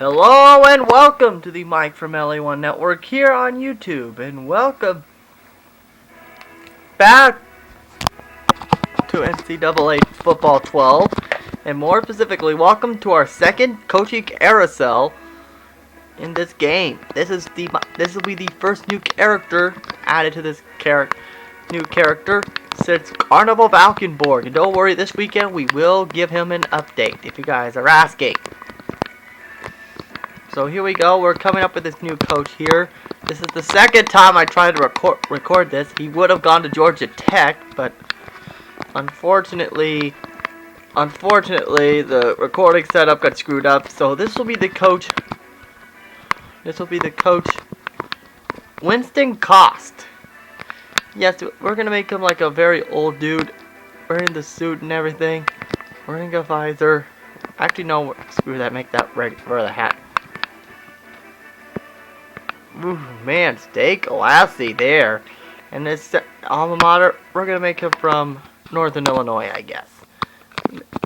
Hello and welcome to the Mike from LA1 Network here on YouTube, and welcome back to NCAA Football 12, and more specifically, welcome to our second coaching carousel in this game. This will be the first new character added to this new character since Carnival Valkenborg. And don't worry, this weekend we will give him an update if you guys are asking. So here we go, we're coming up with this new coach here. This is the second time I tried to record this. He would have gone to Georgia Tech, but unfortunately the recording setup got screwed up. So this will be the coach, Winston Cost. Yes, we're going to make him like a very old dude, wearing the suit and everything, wearing a visor. Actually, no, screw that, make that ready for the hat. Ooh, man, stay classy there. And this alma mater, we're going to make him from Northern Illinois, I guess.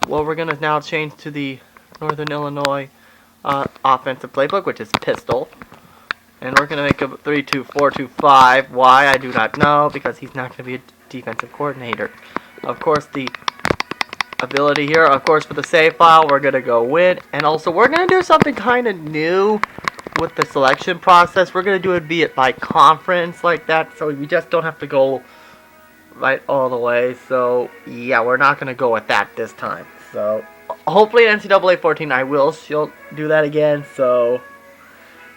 Well, we're going to now change to the Northern Illinois offensive playbook, which is pistol. And we're going to make him 3-2-4-2-5. Why, I do not know, because he's not going to be a defensive coordinator. Of course, the ability here, of course, for the save file, we're going to go win. And also, we're going to do something kind of new with the selection process. We're going to do it by conference like that, so we just don't have to go right all the way. So yeah, we're not going to go with that this time. So hopefully in NCAA 14 she'll do that again. So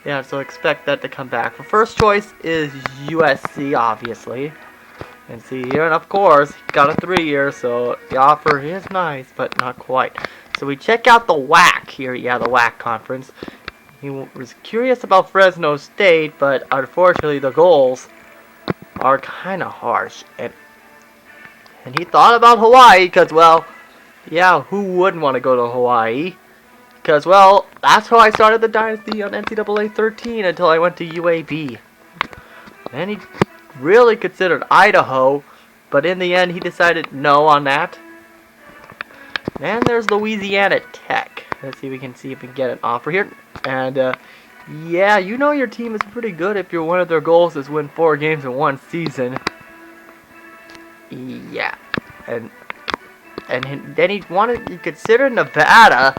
yeah, so expect that to come back. The first choice is USC, obviously. And see here, and of course, he got a 3-year, so the offer is nice, but not quite. So we check out the WAC here. Yeah, the WAC conference. He was curious about Fresno State, but unfortunately the goals are kind of harsh. And he thought about Hawaii because, well, yeah, who wouldn't want to go to Hawaii? Because, well, that's how I started the dynasty on NCAA 13 until I went to UAB. And he really considered Idaho, but in the end he decided no on that. And there's Louisiana Tech. Let's see if we can get an offer here. And yeah, you know your team is pretty good if one of their goals is win 4 games in one season. Yeah, and then he considered Nevada,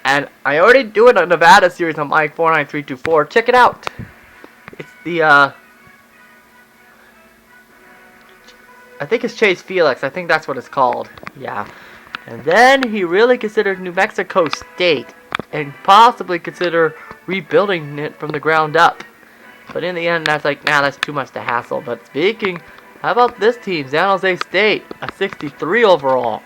and I already do it on Nevada series on Mike 49324. Check it out. It's the I think it's Chase Felix. I think that's what it's called. Yeah. And then he really considered New Mexico State and possibly consider rebuilding it from the ground up. But in the end, that's like, nah, that's too much to hassle. But speaking, how about this team, San Jose State, a 63 overall.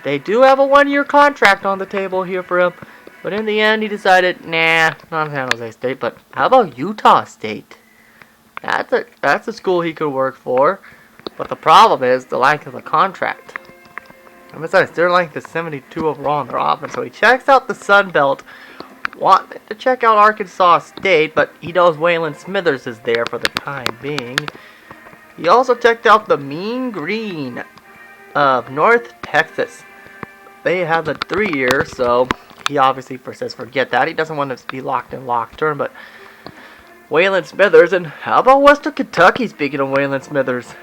They do have a 1-year contract on the table here for him. But in the end, he decided, nah, not San Jose State. But how about Utah State? That's a school he could work for. But the problem is the length of the contract. And besides, their length is 72 overall in their offense. So he checks out the Sun Belt. Wanted to check out Arkansas State, but he knows Waylon Smithers is there for the time being. He also checked out the Mean Green of North Texas. They have a 3-year, so he obviously says forget that. He doesn't want to be locked in long term, but Waylon Smithers. And how about Western Kentucky, speaking of Waylon Smithers?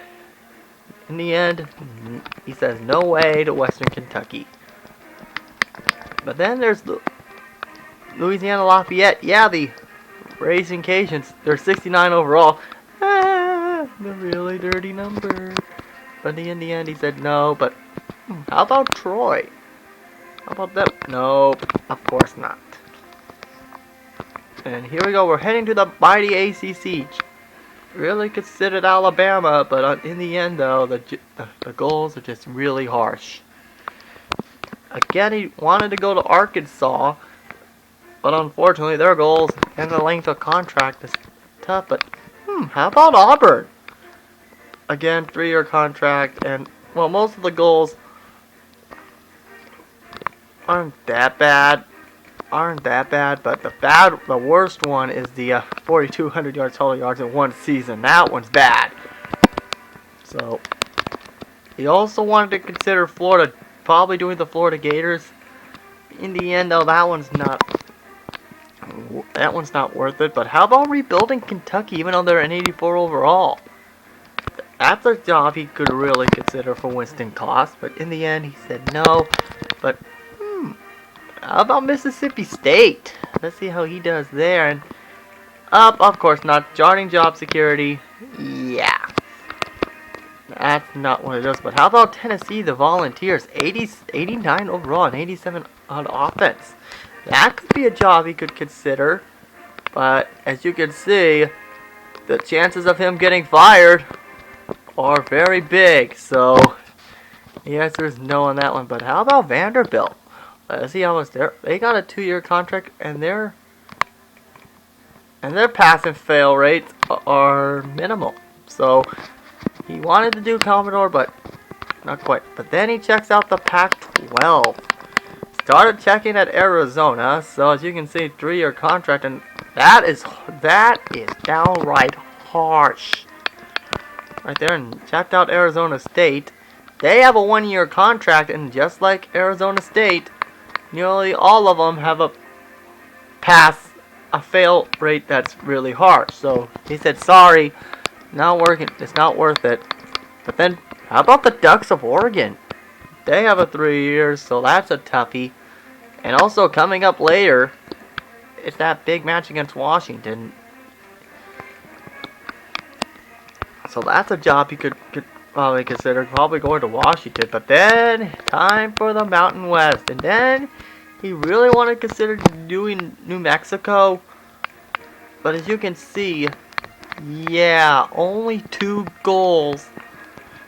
In the end, he says no way to Western Kentucky. But then there's Louisiana Lafayette. Yeah, the Racing Cajuns. They're 69 overall. The really dirty number. But in the end, he said no. But how about Troy? How about them? No, of course not. And here we go. We're heading to the mighty ACC. Really considered Alabama, but in the end, though, the goals are just really harsh. Again, he wanted to go to Arkansas, but unfortunately, their goals and the length of contract is tough. But how about Auburn? Again, 3-year contract, and well, most of the goals aren't that bad. But the worst one is the 4,200 yards total yards in one season. That one's bad. So he also wanted to consider Florida, probably doing the Florida Gators. In the end, though, that one's not that one's not worth it. But how about rebuilding Kentucky, even though they're an 84 overall? That's a job he could really consider for Winston cost, but in the end he said no. But how about Mississippi State? Let's see how he does there. And of course not. Jarring job security. Yeah. That's not what it is. But how about Tennessee, the Volunteers? 89 overall and 87 on offense. That could be a job he could consider. But as you can see, the chances of him getting fired are very big. So the answer is no on that one. But how about Vanderbilt? Let's see how much they got a 2-year contract, and their pass and fail rates are minimal. So he wanted to do Commodore, but not quite. But then he checks out the Pac-12. Started checking at Arizona. So as you can see, 3-year contract, and that is downright harsh. Right there, and checked out Arizona State. They have a 1-year contract, and just like Arizona State, nearly all of them have a fail rate that's really harsh. So he said, sorry, not working. It's not worth it. But then, how about the Ducks of Oregon? They have a 3 years, so that's a toughie. And also coming up later, it's that big match against Washington. So that's a job you could probably consider, probably going to Washington. But then, time for the Mountain West. And then, he really wanted to consider doing New Mexico. But as you can see, yeah, only 2 goals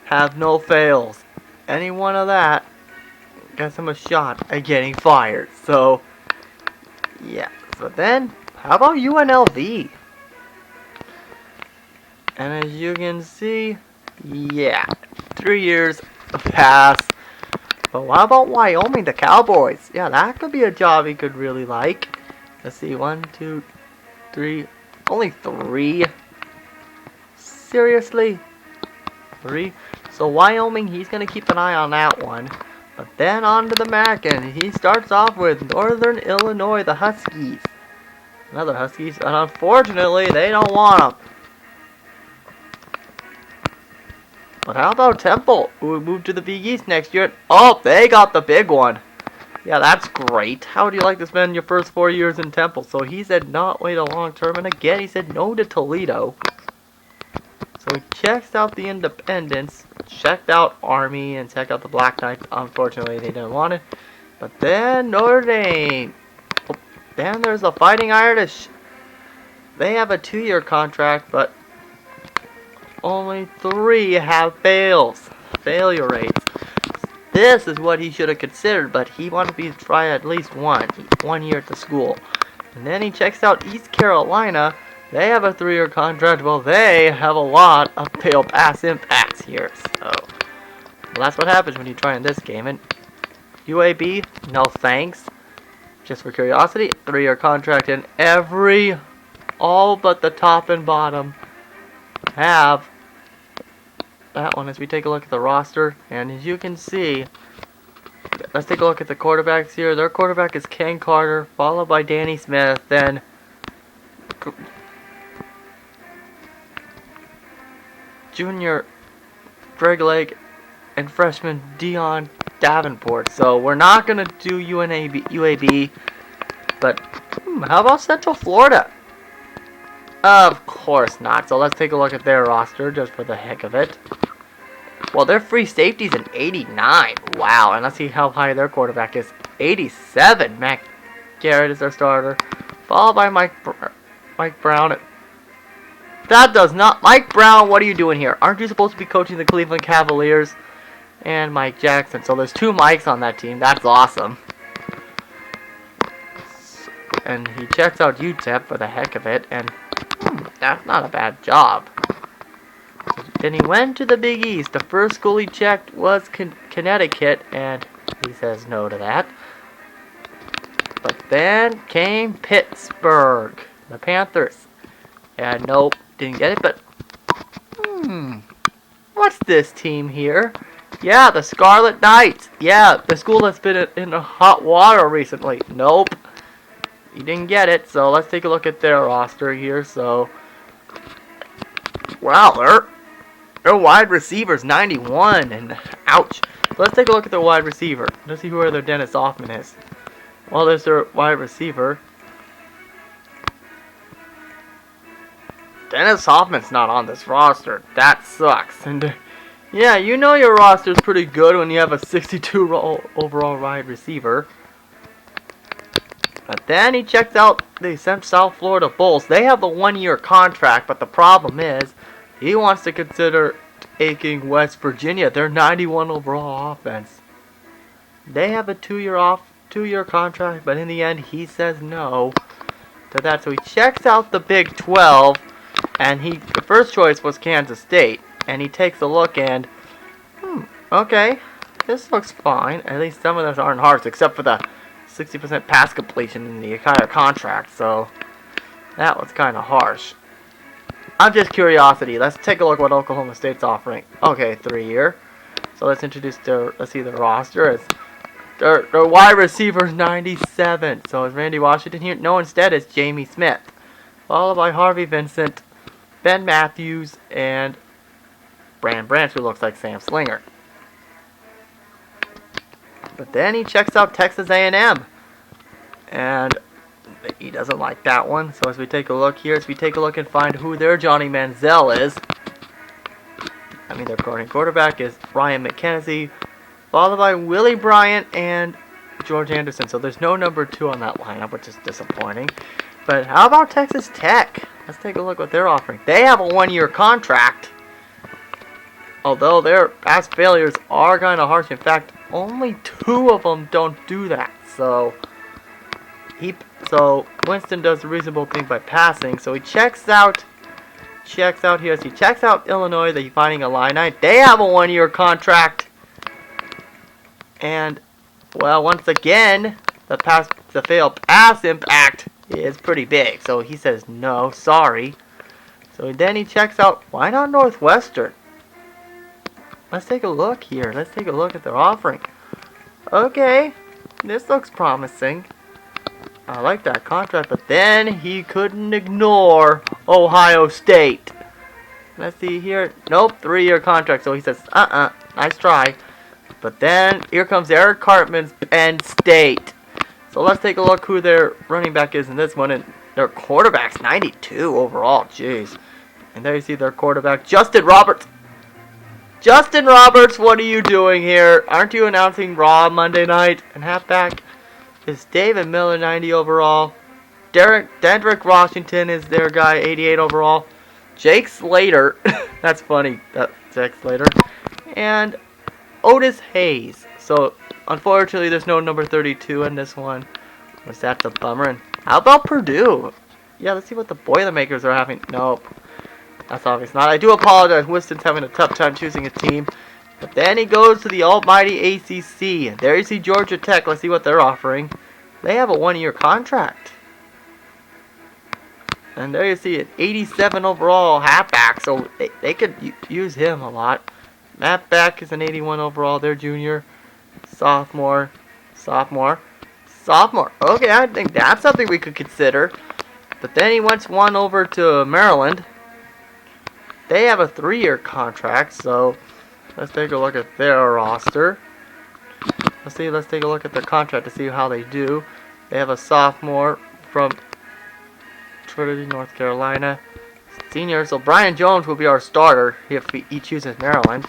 have no fails. Any one of that gets him a shot at getting fired. So, yeah. But then, how about UNLV? And as you can see, yeah, 3 years pass. But what about Wyoming, the Cowboys? Yeah, that could be a job he could really like. Let's see, 1, 2, 3, only 3. Seriously? 3? So Wyoming, he's going to keep an eye on that one. But then on to the MAC, and he starts off with Northern Illinois, the Huskies. Another Huskies, and unfortunately, they don't want them. But how about Temple, who moved to the Big East next year? Oh, they got the big one. Yeah, that's great. How would you like to spend your first 4 years in Temple? So he said not wait a long term, and again he said no to Toledo. So he checks out the Independents, checked out Army, and checked out the Black Knights. Unfortunately, they didn't want it. But then Notre Dame. Oh, then there's the Fighting Irish. They have a 2-year contract, but only 3 have failure rates. This is what he should have considered, but he wanted to try at least 1 year at the school. And then he checks out East Carolina. They have a 3-year contract. Well, they have a lot of fail pass impacts here. So, well, that's what happens when you try in this game. And UAB, no thanks. Just for curiosity, 3-year contract, and all but the top and bottom have that one. As we take a look at the roster, and as you can see, let's take a look at the quarterbacks here. Their quarterback is Ken Carter, followed by Danny Smith, then junior Greg Lake, and freshman Dion Davenport. So we're not going to do UAB, but how about Central Florida? Of course not. So let's take a look at their roster just for the heck of it. Well, their free safety's an 89. Wow. And let's see how high their quarterback is. 87. Matt Garrett is their starter, followed by Mike Brown. That does not... Mike Brown, what are you doing here? Aren't you supposed to be coaching the Cleveland Cavaliers? And Mike Jackson. So there's 2 Mikes on that team. That's awesome. And he checks out UTEP for the heck of it. And that's not a bad job. Then he went to the Big East. The first school he checked was Connecticut, and he says no to that. But then came Pittsburgh, the Panthers. And nope, didn't get it, but what's this team here? Yeah, the Scarlet Knights. Yeah, the school that's been in hot water recently. Nope. he didn't get it. So let's take a look at their roster here. So, wow, their wide receivers 91, and ouch. So let's take a look at their wide receiver. Let's see who their Dennis Hoffman is. Well, there's their wide receiver. Dennis Hoffman's not on this roster. That sucks. And yeah, you know your roster's pretty good when you have a 62 overall wide receiver. But then he checks out the South Florida Bulls. They have a 1-year contract, but the problem is he wants to consider taking West Virginia. They're 91 overall offense. They have a 2-year contract, but in the end he says no to that. So he checks out the Big 12, and the first choice was Kansas State, and he takes a look and okay, this looks fine. At least some of those aren't hard, except for the 60% pass completion in the entire contract. So that was kind of harsh. I'm just curiosity. Let's take a look at what Oklahoma State's offering. Okay, 3-year. So let's see the roster. It's their wide receiver's 97. So is Randy Washington here? No, instead it's Jamie Smith, followed by Harvey Vincent, Ben Matthews, and Brand Branch, who looks like Sam Slinger. But then he checks out Texas A&M, and he doesn't like that one. So as we take a look here, and find who their Johnny Manziel is. I mean, their quarterback is Ryan McKenzie, followed by Willie Bryant and George Anderson. So there's no number 2 on that lineup, which is disappointing. But how about Texas Tech? Let's take a look what they're offering. They have a 1-year contract, although their past failures are kind of harsh. In fact, only 2 of them don't do that. So Winston does a reasonable thing by passing. So he checks out Illinois, the Fighting Illini. They have a 1-year contract. And, well, once again, the failed pass impact is pretty big. So he says, no, sorry. So then he checks out, why not Northwestern? Let's take a look here. Let's take a look at their offering. Okay, this looks promising. I like that contract, but then he couldn't ignore Ohio State. Let's see here. Nope, 3-year contract. So he says, nice try. But then here comes Eric Cartman's Penn State. So let's take a look who their running back is in this one. And their quarterback's 92 overall. Jeez. And there you see their quarterback, Justin Roberts. Justin Roberts, what are you doing here? Aren't you announcing Raw Monday night? And halfback is David Miller, 90 overall. Dedrick Washington is their guy, 88 overall. Jake Slater, that's funny, Jake Slater. And Otis Hayes. So, unfortunately, there's no number 32 in this one, which that's a bummer. And how about Purdue? Yeah, let's see what the Boilermakers are having. Nope. That's obvious not. I do apologize. Winston's having a tough time choosing a team. But then he goes to the almighty ACC. And there you see Georgia Tech. Let's see what they're offering. They have a 1-year contract. And there you see an 87 overall halfback. So they could use him a lot. Matt Beck is an 81 overall. They're junior. Sophomore. Okay, I think that's something we could consider. But then he went one over to Maryland. They have a 3-year contract, so let's take a look at their roster. Let's take a look at their contract to see how they do. They have a sophomore from Trinity, North Carolina. Senior, so Brian Jones will be our starter if he chooses Maryland.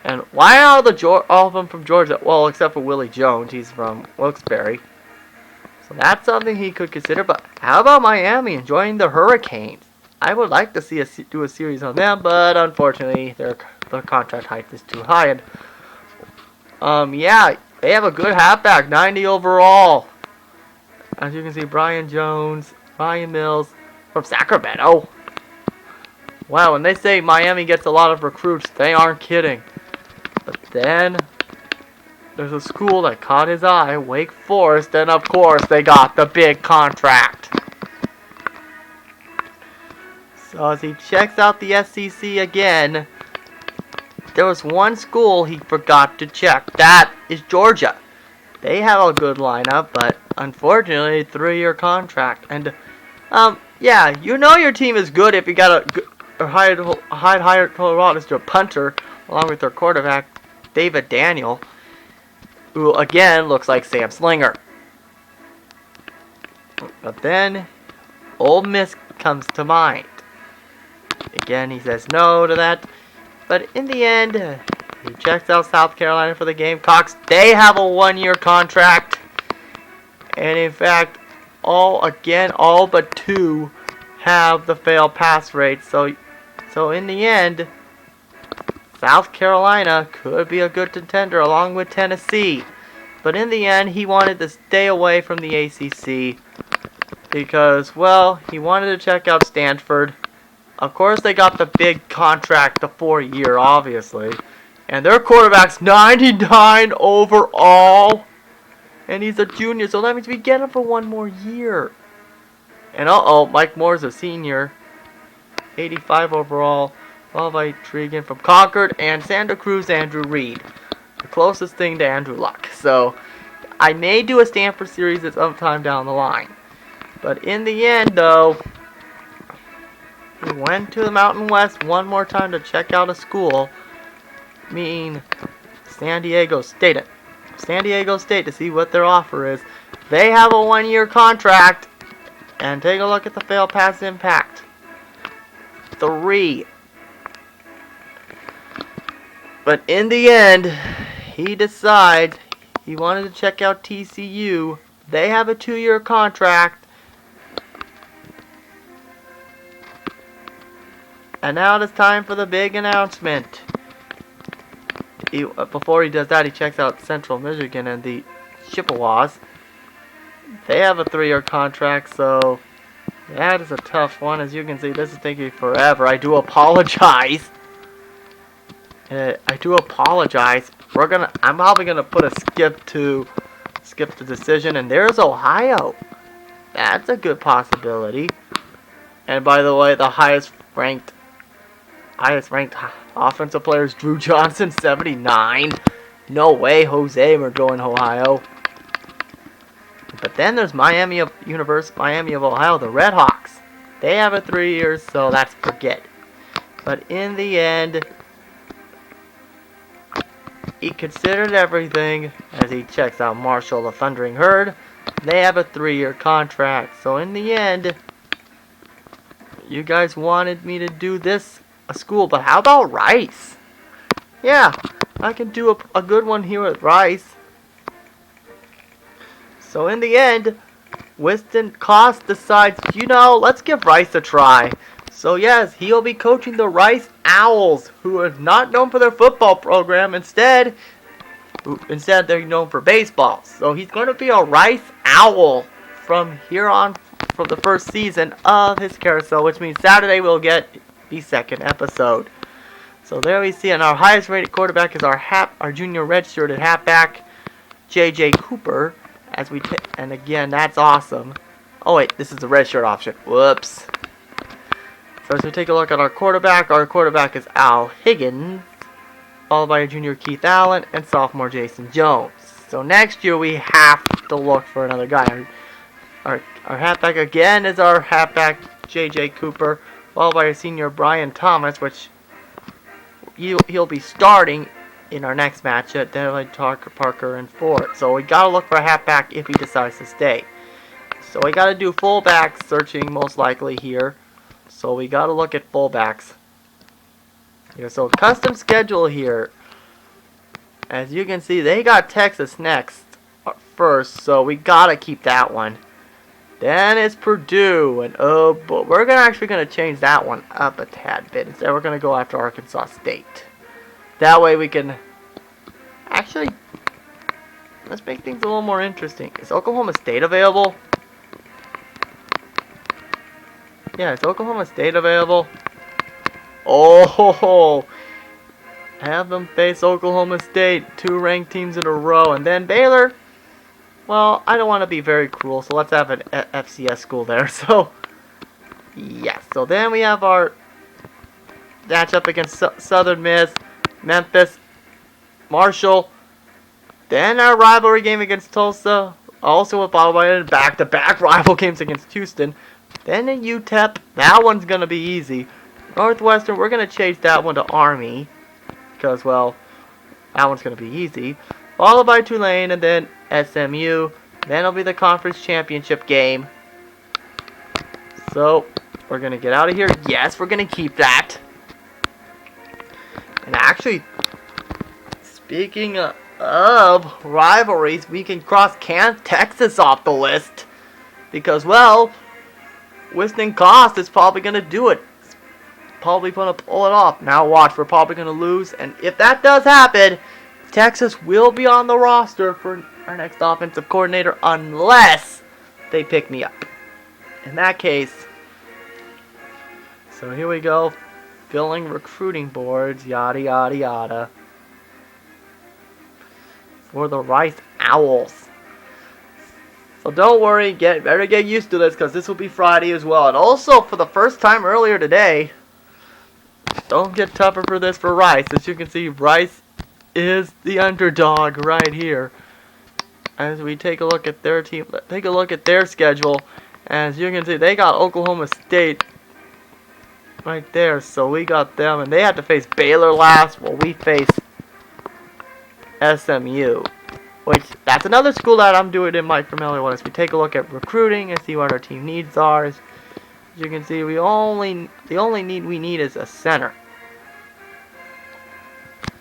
And why are all of them from Georgia? Well, except for Willie Jones, he's from Wilkes-Barre. So that's something he could consider. But how about Miami and joining the Hurricanes? I would like to do a series on them, but unfortunately their contract height is too high. And yeah, they have a good halfback, 90 overall. As you can see, Brian Jones, Ryan Mills from Sacramento. Wow, when they say Miami gets a lot of recruits, they aren't kidding. But then there's a school that caught his eye, Wake Forest, and of course they got the big contract. So as he checks out the SEC again, there was one school he forgot to check. That is Georgia. They have a good lineup, but unfortunately, 3-year contract. And yeah, you know your team is good if you got a higher total roster punter along with their quarterback David Daniel, who again looks like Sam Slinger. But then, Ole Miss comes to mind. Again, he says no to that. But in the end, he checks out South Carolina for the Gamecocks. They have a 1-year contract. And in fact, all but 2 have the fail pass rate. So in the end, South Carolina could be a good contender along with Tennessee. But in the end, he wanted to stay away from the ACC because, well, he wanted to check out Stanford. Of course, they got the big contract, the 4-year, obviously. And their quarterback's 99 overall. And he's a junior, so that means we get him for 1 more year. And Mike Moore's a senior. 85 overall. Followed by Tregan from Concord. And Santa Cruz, Andrew Reed. The closest thing to Andrew Luck. So, I may do a Stanford series at some time down the line. But in the end, though, we went to the Mountain West 1 more time to check out a school. Meaning San Diego State. To see what their offer is. They have a 1-year contract. And take a look at the fail pass impact. 3. But in the end, he decides he wanted to check out TCU. They have a 2-year contract. And now it's time for the big announcement. Before he does that, he checks out Central Michigan and the Chippewas. They have a 3-year contract, so that is a tough one. As you can see, this is taking forever. I do apologize. I'm probably gonna put a skip the decision, and there's Ohio. That's a good possibility. And by the way, the highest ranked offensive player is Drew Johnson, 79. No way, Jose, we're going Ohio. But then there's Miami of Ohio, the Red Hawks. They have a 3 years, so that's forget. But in the end, he considered everything as he checks out Marshall, the Thundering Herd. They have a 3-year contract. So in the end, you guys wanted me to do this a school, but how about Rice? Yeah, I can do a good one here at Rice. So in the end, Winston Cost decides, let's give Rice a try. So yes, he'll be coaching the Rice Owls, who are not known for their football program. Instead they're known for baseball. So he's going to be a Rice Owl from here on, from the first season of his Carousel, which means Saturday we'll get the 2nd episode. So there we see, and our highest rated quarterback is our junior redshirted halfback, J.J. Cooper. And again, that's awesome. Oh wait, this is the redshirt option. Whoops. So as we take a look at our quarterback is Al Higgins, followed by junior Keith Allen and sophomore Jason Jones. So next year we have to look for another guy. Our halfback again is our halfback J.J. Cooper, followed by our senior Brian Thomas, which he'll be starting in our next match at Devin Parker and Ford. So we gotta look for a halfback if he decides to stay. So we gotta do fullback searching most likely here. So we gotta look at fullbacks. So custom schedule here. As you can see, they got Texas next first, so we gotta keep that one. Then it's Purdue, and but we're actually gonna change that one up a tad bit. Instead, we're gonna go after Arkansas State. That way we can actually, let's make things a little more interesting. Is Oklahoma State available? Yeah, is Oklahoma State available? Oh, have them face Oklahoma State, 2 ranked teams in a row, and then Baylor. Well, I don't want to be very cruel, so let's have an FCS school there. So, yes. So then we have our matchup against Southern Miss, Memphis, Marshall. Then our rivalry game against Tulsa, also with followed by back-to-back rival games against Houston. Then in UTEP, that one's gonna be easy. Northwestern, we're gonna chase that one to Army, because well, that one's gonna be easy. Followed by Tulane, and then SMU. Then it'll be the conference championship game. So we're gonna get out of here. Yes, we're gonna keep that. And actually, speaking of rivalries, we can cross Texas off the list. Because, well, Winston Cost is probably going to do it. It's probably going to pull it off. Now watch, we're probably going to lose. And if that does happen, Texas will be on the roster for our next offensive coordinator unless they pick me up. In that case, so here we go. Filling recruiting boards, yada yada yada. For the Rice Owls. So don't worry, better get used to this because this will be Friday as well. And also for the first time earlier today, don't get tougher for this for Rice. As you can see, Rice is the underdog right here. As we take a look at their team, take a look at their schedule. As you can see, they got Oklahoma State right there, so we got them, and they had to face Baylor last, while we face SMU, which that's another school that I'm doing in my familiar one. As we take a look at recruiting and see what our team needs are, as you can see, the only need we need is a center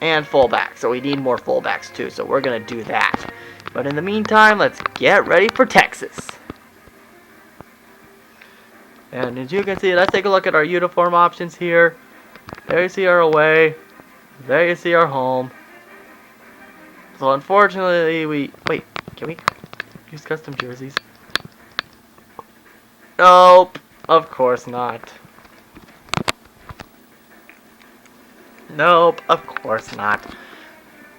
and fullback. So we need more fullbacks too. So we're gonna do that. But in the meantime, let's get ready for Texas. And as you can see, let's take a look at our uniform options here. There you see our away. There you see our home. So unfortunately, wait, can we use custom jerseys? Nope, of course not. Nope, of course not.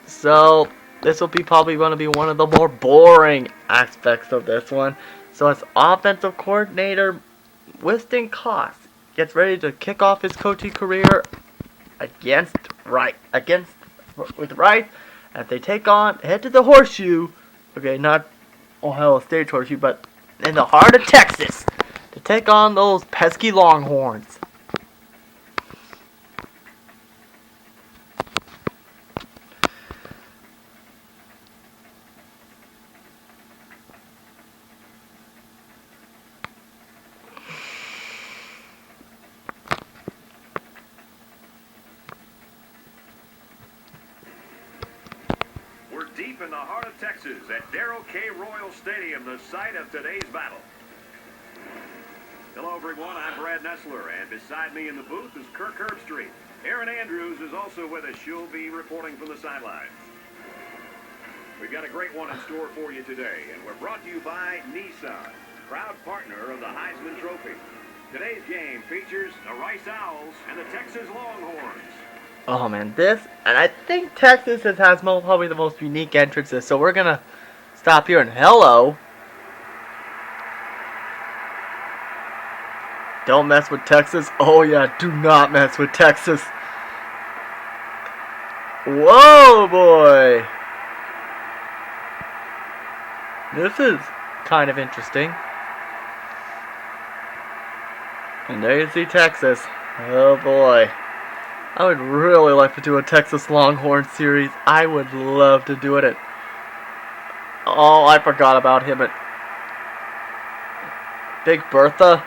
So this will be probably going to be one of the more boring aspects of this one. So as offensive coordinator, Winston Cost gets ready to kick off his coaching career with Rice as they head to the Horseshoe. Okay, not Ohio State's Horseshoe, but in the heart of Texas to take on those pesky Longhorns. Deep in the heart of Texas at Darrell K. Royal Stadium, the site of today's battle. Hello, everyone. I'm Brad Nessler, and beside me in the booth is Kirk Herbstreit. Erin Andrews is also with us. She'll be reporting from the sidelines. We've got a great one in store for you today, and we're brought to you by Nissan, proud partner of the Heisman Trophy. Today's game features the Rice Owls and the Texas Longhorns. Oh man, and I think Texas has probably the most unique entrances, so we're gonna stop here and hello. Don't mess with Texas. Oh yeah, do not mess with Texas. Whoa boy. This is kind of interesting. And there you see Texas. Oh boy. I would really like to do a Texas Longhorns series. I would love to do it. Oh, I forgot about him at Big Bertha.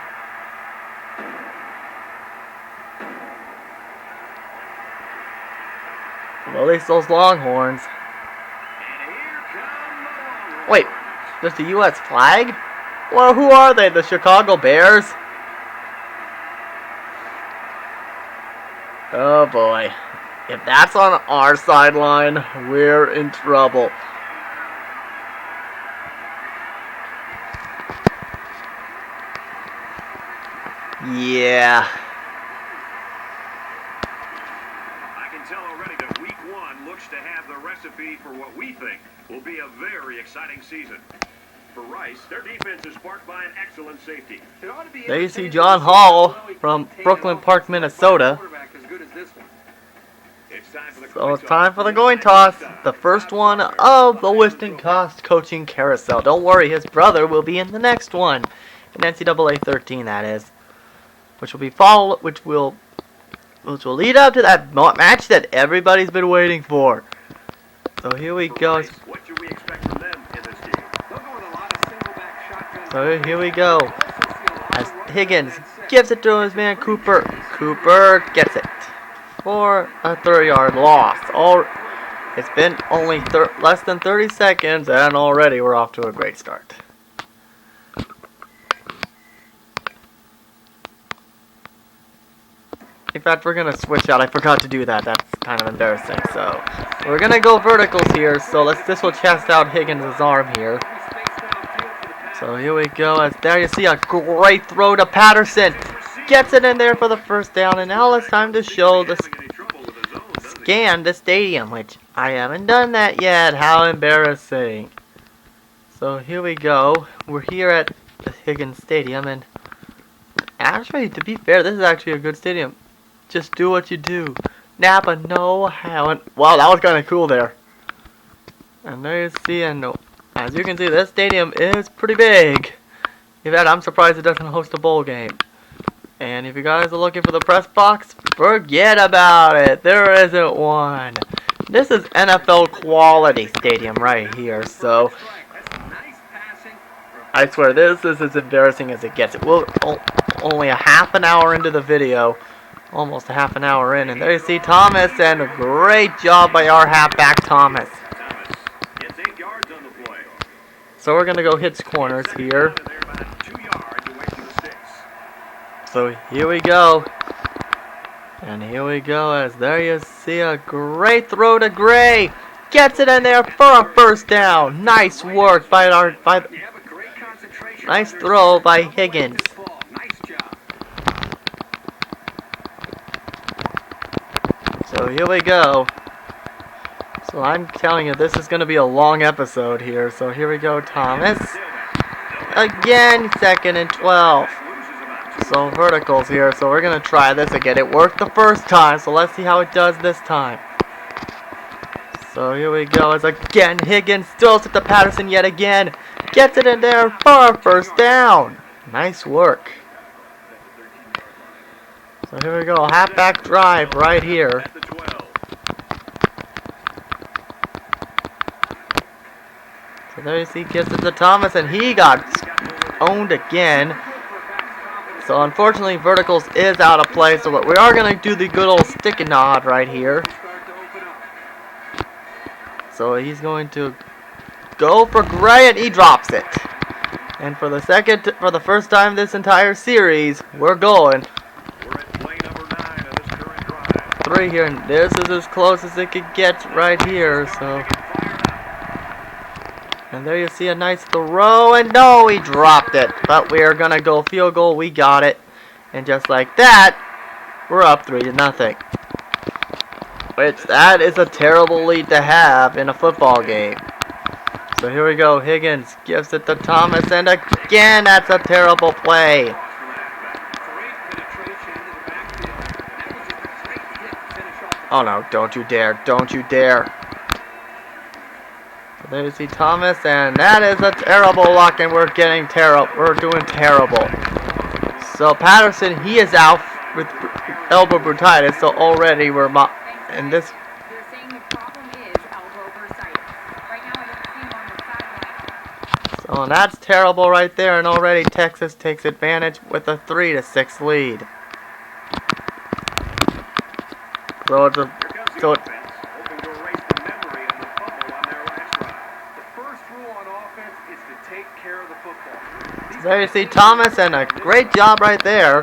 Well, at least those Longhorns. Wait, there's the U.S. flag? Well, who are they? The Chicago Bears? Oh boy. If that's on our sideline, we're in trouble. Yeah. I can tell already that week one looks to have the recipe for what we think will be a very exciting season. For Rice, their defense is sparked by an excellent safety. There you see John Hall from Brooklyn Park, Minnesota. It's So it's time for the coin toss. The first one of the Winston coaching carousel. Don't worry, his brother will be in the next one. In NCAA 13, that is. Which will lead up to that match that everybody's been waiting for. So here we go. So here we go. As Higgins gives it to his man Cooper. Cooper gets it for a 30-yard loss. It's been only less than 30 seconds, and already we're off to a great start. In fact, we're going to switch out. I forgot to do that. That's kind of embarrassing. So we're going to go verticals here. So this will test out Higgins' arm here. So here we go. As there you see a great throw to Patterson. Gets it in there for the first down. And now it's time to show scan the stadium, which I haven't done that yet. How embarrassing. So here we go. We're here at the Higgins Stadium. And actually, to be fair, this is actually a good stadium. Just do what you do. Napa, no how. Wow, that was kind of cool there. And there you see, and as you can see, this stadium is pretty big. In fact, I'm surprised it doesn't host a bowl game. And if you guys are looking for the press box, forget about it. There isn't one. This is NFL quality stadium right here. So I swear this is as embarrassing as it gets. It will only a half an hour into the video. Almost a half an hour in, and there you see Thomas, and a great job by our halfback Thomas. So we're gonna go hit corners here. So here we go, and here we go. As there you see a great throw to Gray, gets it in there for a first down. Nice work nice throw by Higgins. So here we go. So I'm telling you, this is going to be a long episode here. So here we go, Thomas. Again, 2nd and 12. So verticals here. So we're going to try this again. It worked the first time. So let's see how it does this time. So here we go. As again, Higgins throws it to Patterson yet again. Gets it in there for a first down. Nice work. So here we go, halfback drive right here. So there you see, gets it to Thomas, and he got owned again. So unfortunately, verticals is out of play, so we are going to do the good old stick and nod right here. So he's going to go for Gray, and he drops it. And for the first time this entire series, we're going 3 here, and this is as close as it could get right here. So, and there you see a nice throw, and no, he dropped it. But we are gonna go field goal. We got it, and just like that, we're up 3-0. Which that is a terrible lead to have in a football game. So here we go. Higgins gives it to Thomas, and again, that's a terrible play. Oh no, don't you dare, don't you dare. So there you see Thomas, and that is a terrible lock, and we're doing terrible. So Patterson, he is out with elbow bursitis, so already we're in this. They're saying the problem is elbow bursitis. Right now I don't see him on the sideline. So that's terrible right there, and already Texas takes advantage with a 3-6 lead. So there you see Thomas, and a great job right there.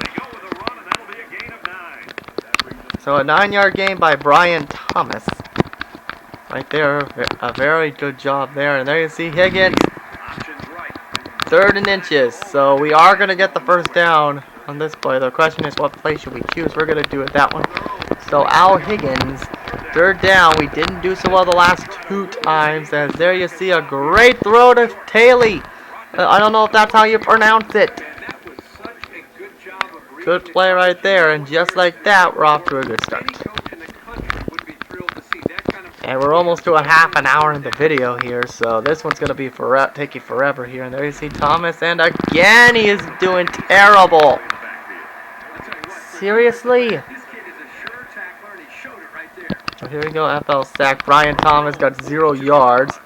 So a 9-yard gain by Brian Thomas. Right there, a very good job there. And there you see Higgins, 3rd and inches. So we are going to get the first down on this play. The question is, what play should we choose? We're going to do it that one. So Al Higgins, 3rd down. We didn't do so well the last 2 times. As there you see a great throw to Taylor. I don't know if that's how you pronounce it. Good play right there, and just like that, we're off to a good start. And we're almost to a half an hour in the video here, so this one's gonna be taking forever here. And there you see Thomas, and again he is doing terrible. Seriously? So here we go, FL sack. Brian Thomas got 0 yards.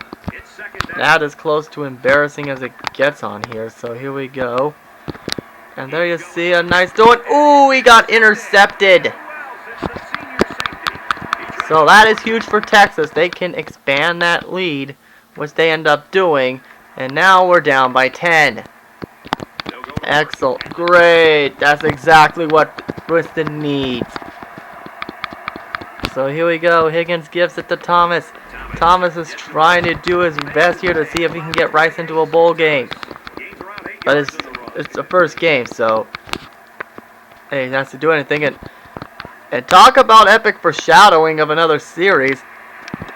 That is close to embarrassing as it gets on here. So here we go. And there you see a nice doing. Ooh, he got intercepted. So that is huge for Texas. They can expand that lead, which they end up doing. And now we're down by 10. Excellent. Great. That's exactly what Winston needs. So here we go. Higgins gives it to Thomas. Thomas is trying to do his best here to see if he can get Rice into a bowl game. But it's the first game, so hey, he has to do anything. And talk about epic foreshadowing of another series.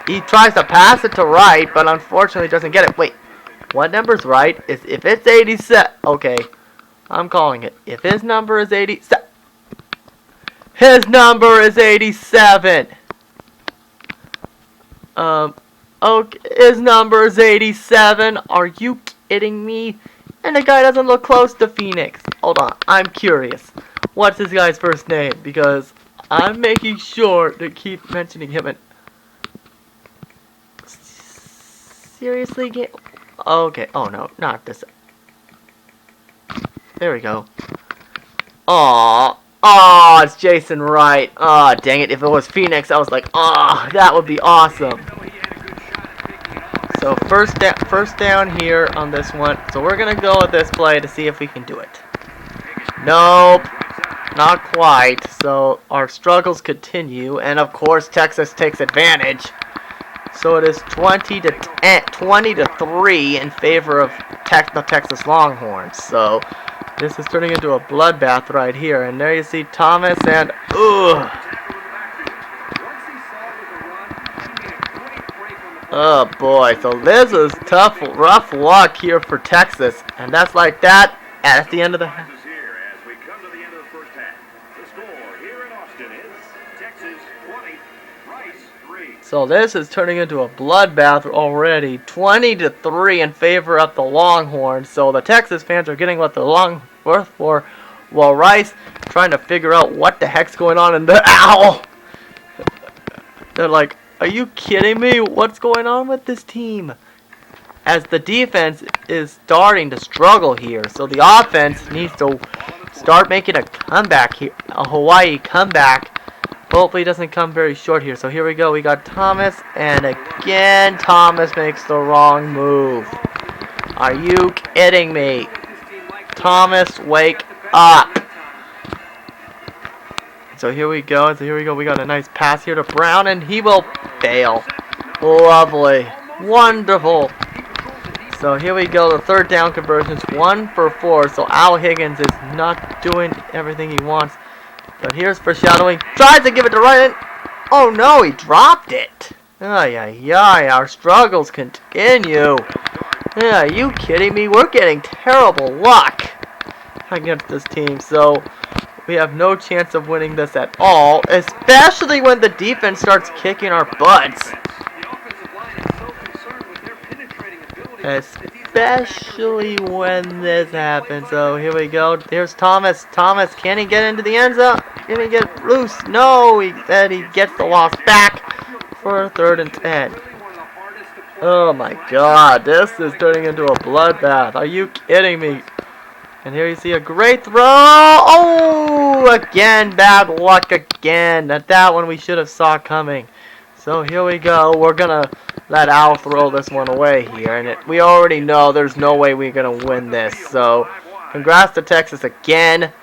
He tries to pass it to Wright, but unfortunately doesn't get it. Wait, what number's Wright? If it's 87, okay, I'm calling it. If his number is 87, his number is 87. Okay, his number is 87. Are you kidding me? And the guy doesn't look close to Phoenix. Hold on, I'm curious. What's this guy's first name? Because I'm making sure to keep mentioning him. And seriously, okay. Oh no, not this. There we go. Aw, it's Jason Wright. Aw, dang it! If it was Phoenix, I was like, that would be awesome. So first down here on this one. So we're gonna go with this play to see if we can do it. Nope. Not quite. So our struggles continue, and of course Texas takes advantage. So it is 20 to 3 in favor of the Texas Longhorns. So this is turning into a bloodbath right here. And there you see Thomas, and oh boy. So this is tough, rough luck here for Texas, and that's like that at the end of the half. So this is turning into a bloodbath already. 20 to 3 in favor of the Longhorns. So the Texas fans are getting what they're worth for, while Rice trying to figure out what the heck's going on in the owl. They're like, are you kidding me? What's going on with this team? As the defense is starting to struggle here. So the offense needs to start making a comeback here. A Hawaii comeback. Hopefully it doesn't come very short here. So here we go. We got Thomas. And again, Thomas makes the wrong move. Are you kidding me? Thomas, wake up. So here we go. We got a nice pass here to Brown. And he will fail. Lovely. Wonderful. So here we go. The third down conversions. 1 for 4. So Al Higgins is not doing everything he wants. But here's foreshadowing. Tries to give it to Ryan. Oh no, he dropped it. Our struggles continue. Are you kidding me? We're getting terrible luck against this team. So we have no chance of winning this at all. Especially when the defense starts kicking our butts. Especially when this happens. So here we go. Here's Thomas. Thomas, can he get into the end zone? Can he get loose? No, he gets the loss back for 3rd and 10. Oh my god, this is turning into a bloodbath. Are you kidding me? And here you see a great throw. Oh, again, bad luck again. That one we should have saw coming. So here we go. We're gonna let Al throw this one away here, and we already know there's no way we're gonna win this. So congrats to Texas again.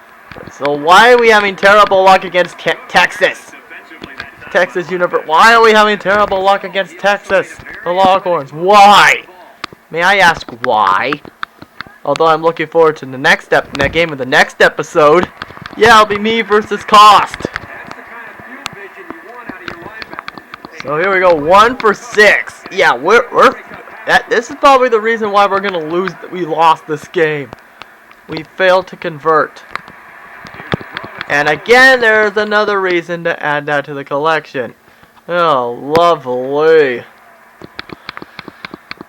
So why are we having terrible luck against Texas? Texas University. Why are we having terrible luck against Texas? The Longhorns. Why? May I ask why? Although I'm looking forward to the next game of the next episode. Yeah, it'll be me versus Cost. So here we go, 1 for 6. Yeah, this is probably the reason why we're gonna lose. We lost this game. We failed to convert. And again, there's another reason to add that to the collection. Oh, lovely.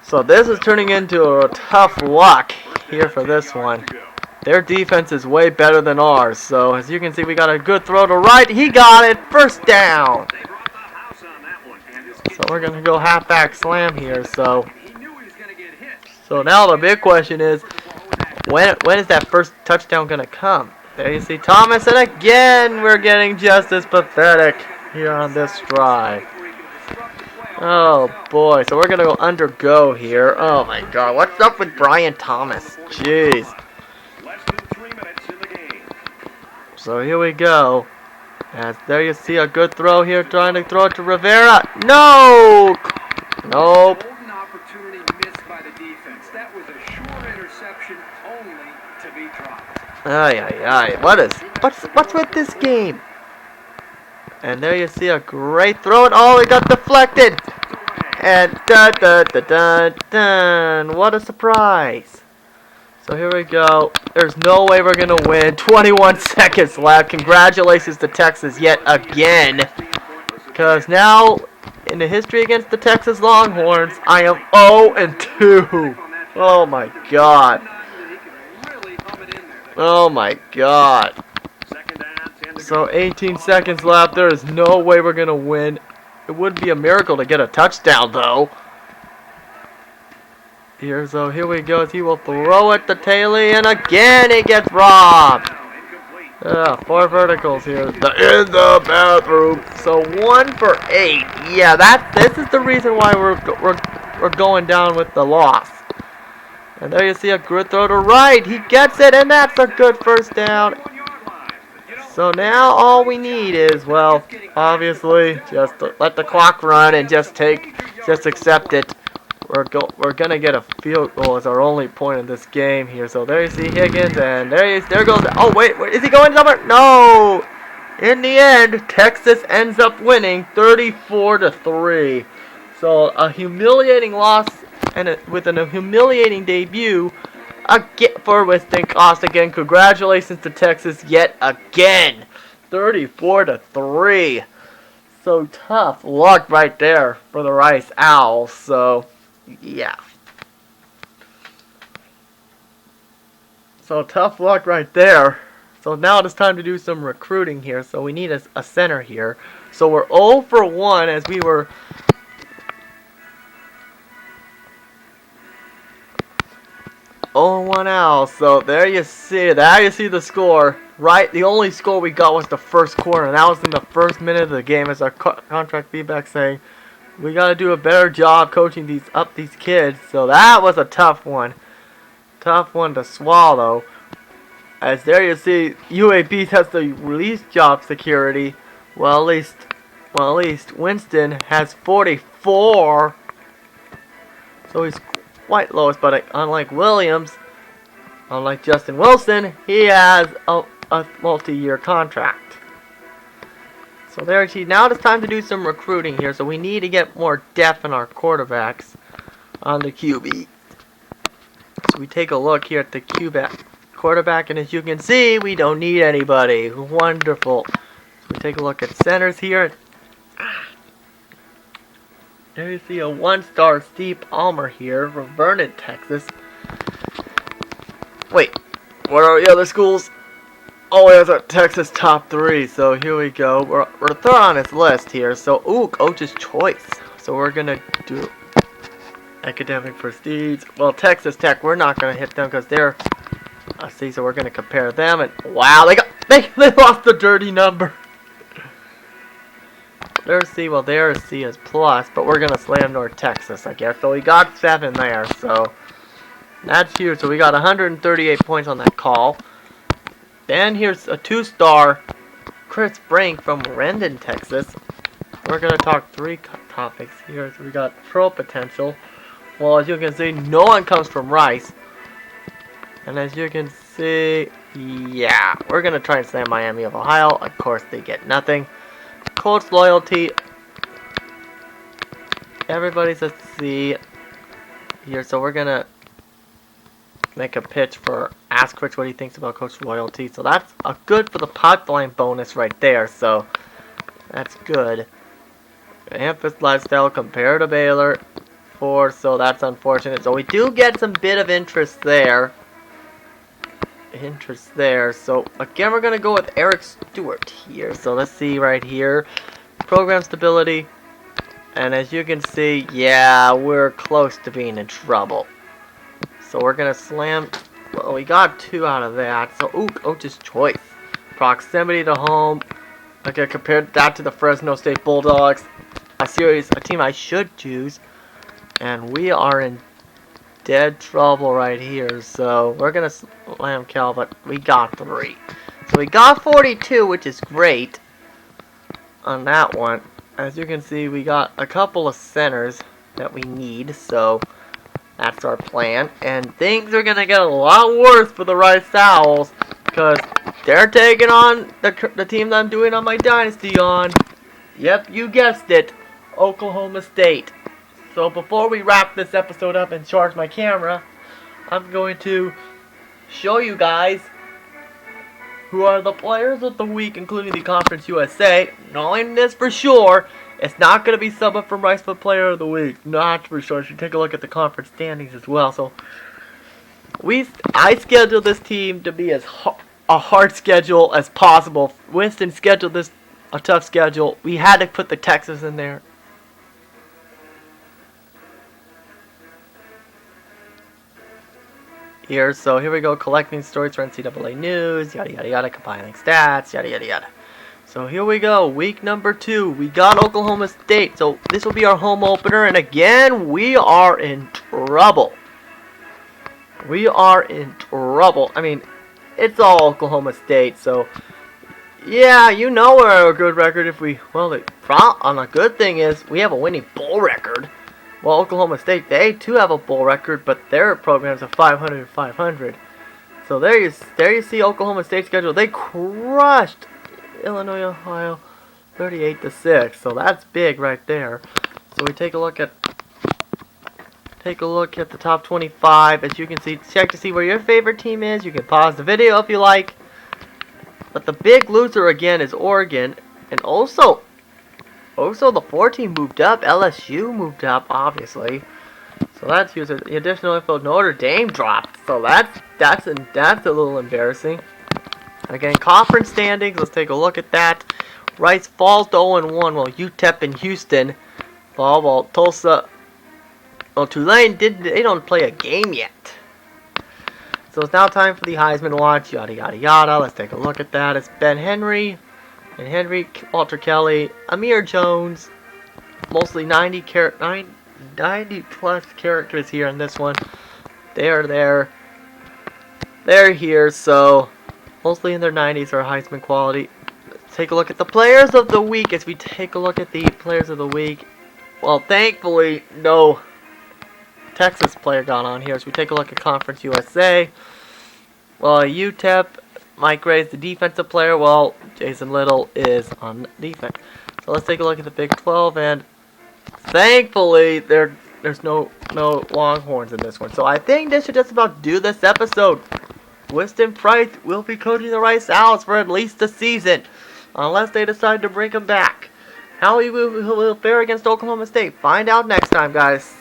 So this is turning into a tough luck here for this one. Their defense is way better than ours. So as you can see, we got a good throw to right. He got it. First down. So we're going to go halfback slam here. So now the big question is, when is that first touchdown going to come? There you see Thomas, and again we're getting just as pathetic here on this drive. Oh boy, so we're going to go undergo here. Oh my god, what's up with Brian Thomas? Jeez. So here we go. As there you see a good throw here, trying to throw it to Rivera. No! Nope. Opportunity missed by the defense. That was a sure interception, only to be dropped. Ay ay ay. What's with this game? And there you see a great throw, and oh, it got deflected. And dun dun dun dun dun. What a surprise. So here we go. There's no way we're gonna win. 21 seconds left. Congratulations to Texas yet again. Because now, in the history against the Texas Longhorns, I am 0-2. Oh my god. Oh my god. So 18 seconds left. There is no way we're gonna win. It would be a miracle to get a touchdown though. Here we go. He will throw it to Taylor, and again he gets robbed. 4 verticals here. In the bathroom. So 1 for 8. Yeah, this is the reason why we're going down with the loss. And there you see a good throw to right. He gets it, and that's a good first down. So now all we need is, well, obviously, just to let the clock run and just accept it. We're gonna get a field goal as our only point in this game here. So there you see Higgins, and there goes. Oh wait, is he going somewhere? No. In the end, Texas ends up winning 34-3. So a humiliating loss with a humiliating debut for Winston. Again, congratulations to Texas yet again, 34-3. So tough luck right there for the Rice Owls. So. Yeah. So tough luck right there. So now it is time to do some recruiting here. So we need a center here. So we're 0 for 1 as we were. Oh, 1 out. So there you see the score. Right, the only score we got was the first quarter, and that was in the first minute of the game. As our contract feedback saying, we got to do a better job coaching these kids. So that was a tough one to swallow. As there you see, UAB has the release job security. Well, at least Winston has 44. So he's quite lowest, but unlike Williams, unlike Justin Wilson, he has a multi-year contract. So there you see, now it's time to do some recruiting here. So we need to get more depth in our quarterbacks on the QB. So we take a look here at the quarterback, and as you can see, we don't need anybody. Wonderful. So we take a look at centers here. There you see a 1-star Steve Almer here from Vernon, Texas. Wait, what are the other schools? Oh, there's a Texas top 3. So here we go. We're third on his list here. So, coach's choice. So we're gonna do academic prestige. Well, Texas Tech, we're not gonna hit them because they're. See, so we're gonna compare them, and wow, they lost the dirty number. There's C. Well, there's C as plus, but we're gonna slam North Texas, I guess. So we got 7 there. So that's huge. So we got 138 points on that call. Then here's a 2-star Chris Brink from Rendon, Texas. We're going to talk 3 topics here. So we got pro potential. Well, as you can see, no one comes from Rice. And as you can see, yeah, we're going to try and slam Miami of Ohio. Of course, they get nothing. Coach loyalty. Everybody's a C here. So we're going to make a pitch for ask Rich what he thinks about Coach loyalty. So that's good for the pipeline bonus right there. So that's good. Memphis lifestyle compared to Baylor 4, so that's unfortunate. So we do get some bit of interest there. So again, we're gonna go with Eric Stewart here. So let's see right here, program stability, and as you can see, yeah, we're close to being in trouble. So we're gonna slam. Well, we got 2 out of that. So coach's choice, proximity to home. Okay, compared that to the Fresno State Bulldogs, a team I should choose, and we are in dead trouble right here. So we're gonna slam Cal, but we got 3. So we got 42, which is great on that one. As you can see, we got a couple of centers that we need, so that's our plan. And things are gonna get a lot worse for the Rice Owls because they're taking on the team that I'm doing on my dynasty on. Yep, you guessed it, Oklahoma State. So before we wrap this episode up and charge my camera, I'm going to show you guys who are the players of the week, including the Conference USA. Knowing this for sure, it's not going to be someone from Rice for Player of the Week. Not for sure. You should take a look at the conference standings as well. So I scheduled this team to be as a hard schedule as possible. Winston scheduled this a tough schedule. We had to put the Texas in there. So here we go, collecting stories for NCAA news, yada yada yada, compiling stats, yada yada yada. So here we go, week number 2. We got Oklahoma State. So this will be our home opener, and again, we are in trouble. I mean, it's all Oklahoma State, so yeah, you know we're a good record if we, on a good thing is we have a winning bowl record. Well, Oklahoma State, they too have a bowl record, but their program's a 500-500. So there you see Oklahoma State's schedule. They crushed Illinois, Ohio, 38-6. So that's big right there. So we take a look at the top 25. As you can see, check to see where your favorite team is. You can pause the video if you like. But the big loser again is Oregon, and also the 4 team moved up. LSU moved up, obviously. So that's huge. The additional info. Notre Dame dropped. So that's a little embarrassing. Again, conference standings. Let's take a look at that. Rice falls to 0-1. Well, UTEP and Houston fall. Well, Tulsa. Well, Tulane they don't play a game yet. So it's now time for the Heisman watch. Yada yada yada. Let's take a look at that. It's Ben Henry. And Henry, Walter Kelly, Amir Jones, mostly 90 plus characters here in this one. They're here, so mostly in their 90s are Heisman quality. Let's take a look at the players of the week. As we take a look at the players of the week, well, thankfully, no Texas player got on here. As we take a look at Conference USA, well, UTEP, Mike Gray's the defensive player. Well, Jason Little is on defense. So let's take a look at the Big 12, and thankfully there's no Longhorns in this one. So I think this should just about do this episode. Winston Price will be coaching the Rice Owls for at least a season, unless they decide to bring him back. How he will fare against Oklahoma State, find out next time, guys.